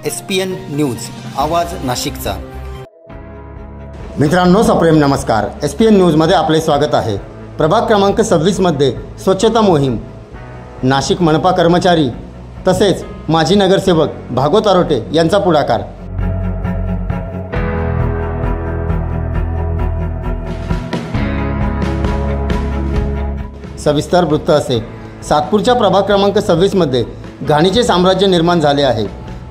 SPN news आवाज नाशिकचा। मित्रांनो सप्रेम नमस्कार। SPN न्यूजमध्ये आपले स्वागत आहे। प्रभाग क्रमांक 26 मध्ये स्वच्छता मोहीम, नाशिक मनपा कर्मचारी तसेच माजी नगरसेवक भागवत आरोटे यांचा पुढाकार। सविस्तर वृत्त असे, सातपूरच्या प्रभाग क्रमांक 26 मध्ये घाणीचे साम्राज्य निर्माण झाले आहे।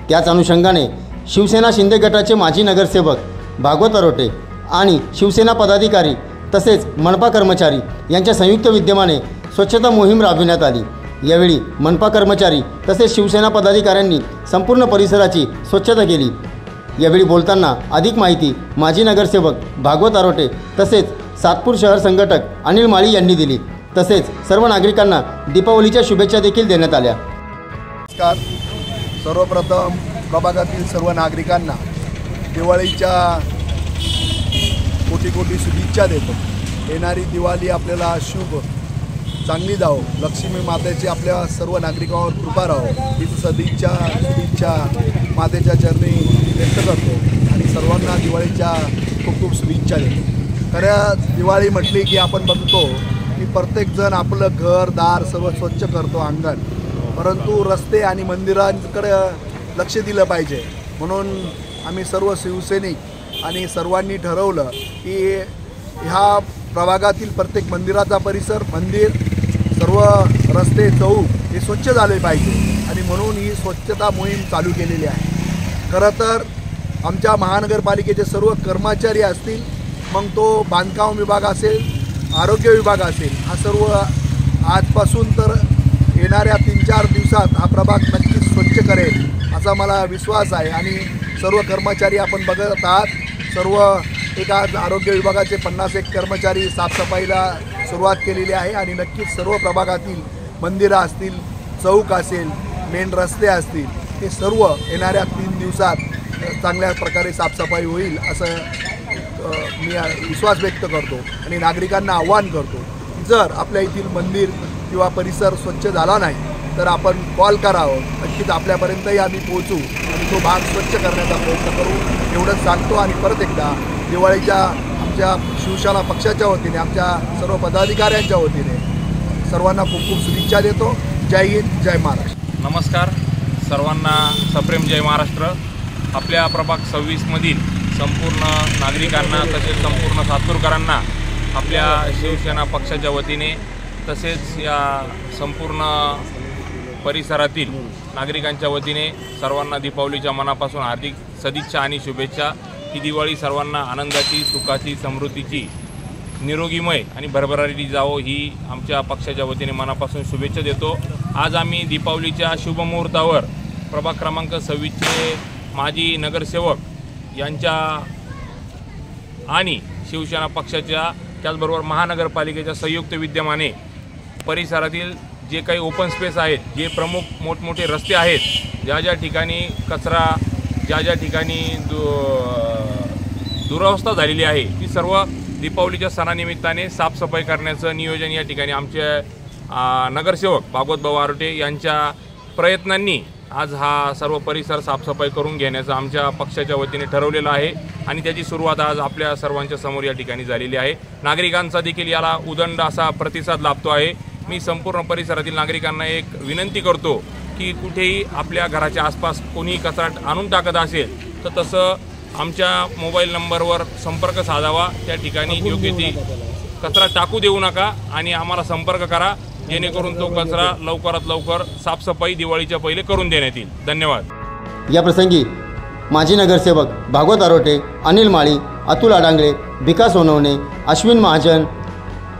त्याच अनुषंगाने शिवसेना शिंदे गटाचे माजी नगरसेवक भागवत आरोटे आणि शिवसेना पदाधिकारी तसेच मनपा कर्मचारी यांच्या संयुक्त विद्यमाने स्वच्छता मोहीम राबविण्यात आली। यावेळी मनपा कर्मचारी तसेच शिवसेना पदाधिकाऱ्यांनी संपूर्ण परिसराची स्वच्छता केली। यावेळी बोलताना अधिक माहिती माजी नगरसेवक भागवत आरोटे तसेच सातपूर शहर संघटक अनिल माळी यांनी दिली। तसेच सर्व नागरिकांना दीपावलीच्या शुभेच्छा देखील देण्यात आल्या। नमस्कार। सर्वप्रथम प्रभागातील सर्व नागरिकांना दिवाळीच्या कोटी कोटी शुभेच्छा देतो। येणारी दिवाळी आपल्याला शुभ चांगली जाओ, लक्ष्मी मातेची आपल्या सर्व नागरिकांवर कृपा राहो ही शुभेच्छा मातेच्या चरणी व्यक्त करतो आणि सर्वांना दिवाळीच्या खूप खूप शुभेच्छा देतो। खरं दिवाळी म्हटली की आपण बघतो की प्रत्येकजण आपलं घर दार सर्व स्वच्छ करतो, अंगण, परंतु रस्ते आणि मंदिरांकडे लक्ष दिलं पाहिजे। म्हणून आम्ही सर्व शिवसैनिक आणि सर्वांनी ठरवलं की ह्या प्रभागातील प्रत्येक मंदिराचा परिसर, मंदिर, सर्व रस्ते, चौक हे स्वच्छ झाले पाहिजे आणि म्हणून ही स्वच्छता मोहीम चालू केलेली आहे। खरं तर आमच्या महानगरपालिकेचे सर्व कर्मचारी असतील, मग तो बांधकाम विभाग असेल, आरोग्य विभाग असेल, हा सर्व आजपासून तर येणाऱ्या 3-4 दिवसात हा प्रभाग नक्कीच स्वच्छ करेल असा मला विश्वास आहे। आणि सर्व कर्मचारी आपण बघत आहात, सर्व आज आरोग्य विभागाचे 50-1 कर्मचारी साफसफाईला सुरुवात केलेली आहे आणि नक्कीच सर्व प्रभागातील मंदिरं असतील, चौक असेल, मेन रस्ते असतील, हे सर्व येणाऱ्या 3 दिवसात चांगल्या प्रकारे साफसफाई होईल असं मी विश्वास व्यक्त करतो आणि नागरिकांना आवाहन करतो, जर आपल्या येथील मंदिर किंवा परिसर स्वच्छ झाला नाही तर आपण कॉल करावं, नक्कीच आपल्यापर्यंतही आम्ही पोहोचू आणि तो भाग स्वच्छ करण्याचा प्रयत्न करू एवढंच सांगतो। आणि परत एकदा दिवाळीच्या आमच्या शिवसेना पक्षाच्या वतीने, आमच्या सर्व पदाधिकाऱ्यांच्या वतीने सर्वांना खूप खूप शुभेच्छा देतो। जय हिंद, जय महाराष्ट्र। नमस्कार सर्वांना, सप्रेम जय महाराष्ट्र। आपल्या प्रभाग 26मधील संपूर्ण नागरिकांना तसेच संपूर्ण सातपूरकरांना आपल्या शिवसेना पक्षाच्या वतीने तसेच या संपूर्ण परिसरातील नागरिकांच्या वतीने सर्वांना दीपावलीच्या मनापासून हार्दिक सदिच्छा आणि शुभेच्छा। ही दिवाळी सर्वांना आनंदाची, सुखाची, समृद्धीची, निरोगीमय आणि भरभराटी जावो ही आमच्या पक्षाच्या वतीने मनापासून शुभेच्छा देतो। आज आम्ही दीपावलीच्या शुभमुहूर्तावर प्रभाग क्रमांक 26चे माजी नगरसेवक यांच्या आणि शिवसेना पक्षाच्या त्याचबरोबर महानगरपालिकेच्या संयुक्त विद्यमाने परिसरातील जे काही ओपन स्पेस आहेत, जे प्रमुख मोठमोठे रस्ते आहेत, ज्या ठिकाणी कचरा, ज्या ठिकाणी दुरावस्था झालेली आहे, ती सर्व दीपावलीच्या सणानिमित्ताने साफसफाई करण्याचं नियोजन या ठिकाणी आमचे नगरसेवक भागवत आरोटे यांच्या प्रयत्नांनी आज हा सर्व परिसर साफसफाई करून घेण्याचं आमच्या पक्षाच्या वतीने ठरवलेलं आहे आणि त्याची सुरुवात आज आपल्या सर्वांच्या समोर या ठिकाणी झालेली आहे। नागरिकांचा देखील याला उदंड असा प्रतिसाद लाभतो आहे। मी संपूर्ण परिसरातील नागरिकांना एक विनंती करतो की कुठेही आपल्या घराच्या आसपास कोणी कचरा आणून टाकत असेल तर तसं आमच्या मोबाईल नंबरवर संपर्क साधावा, त्या ठिकाणी योग्य ती कचरा टाकू देऊ नका आणि आम्हाला संपर्क करा, जेणेकरून तो कचरा लवकरात लवकर साफसफाई दिवाळीच्या पहिले करून देण्यात येईल। धन्यवाद। या प्रसंगी माजी नगरसेवक भागवत आरोटे, अनिल माळी, अतुल आडांगळे, विकास सोनवणे, अश्विन महाजन,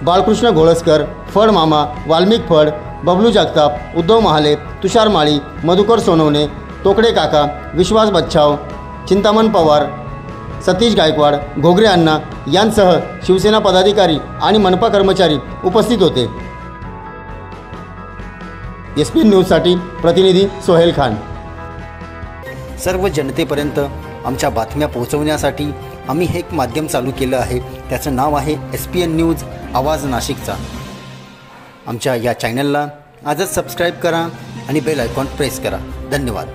बाळकृष्ण घोळसकर, फड मामा, वाल्मिक फड, बबलू जगताप, उद्धव महाले, तुषार माळी, मधुकर सोनवणे, तोकडे काका, विश्वास बच्छाव, चिंतामण पवार, सतीश गायकवाड, घोगरे अण्णा यांसह शिवसेना पदाधिकारी आणि मनपा कर्मचारी उपस्थित होते। SPN न्यूजसाठी प्रतिनिधी सोहेल खान। सर्व जनतेपर्यंत आमच्या बातम्या पोहोचवण्यासाठी आम्ही हे एक माध्यम चालू केलं आहे, त्याचं नाव आहे SPN न्यूज आवाज नाशिकचा। आमच्या या चॅनलला आजच सबस्क्राईब करा आणि बेल आयकॉन प्रेस करा। धन्यवाद।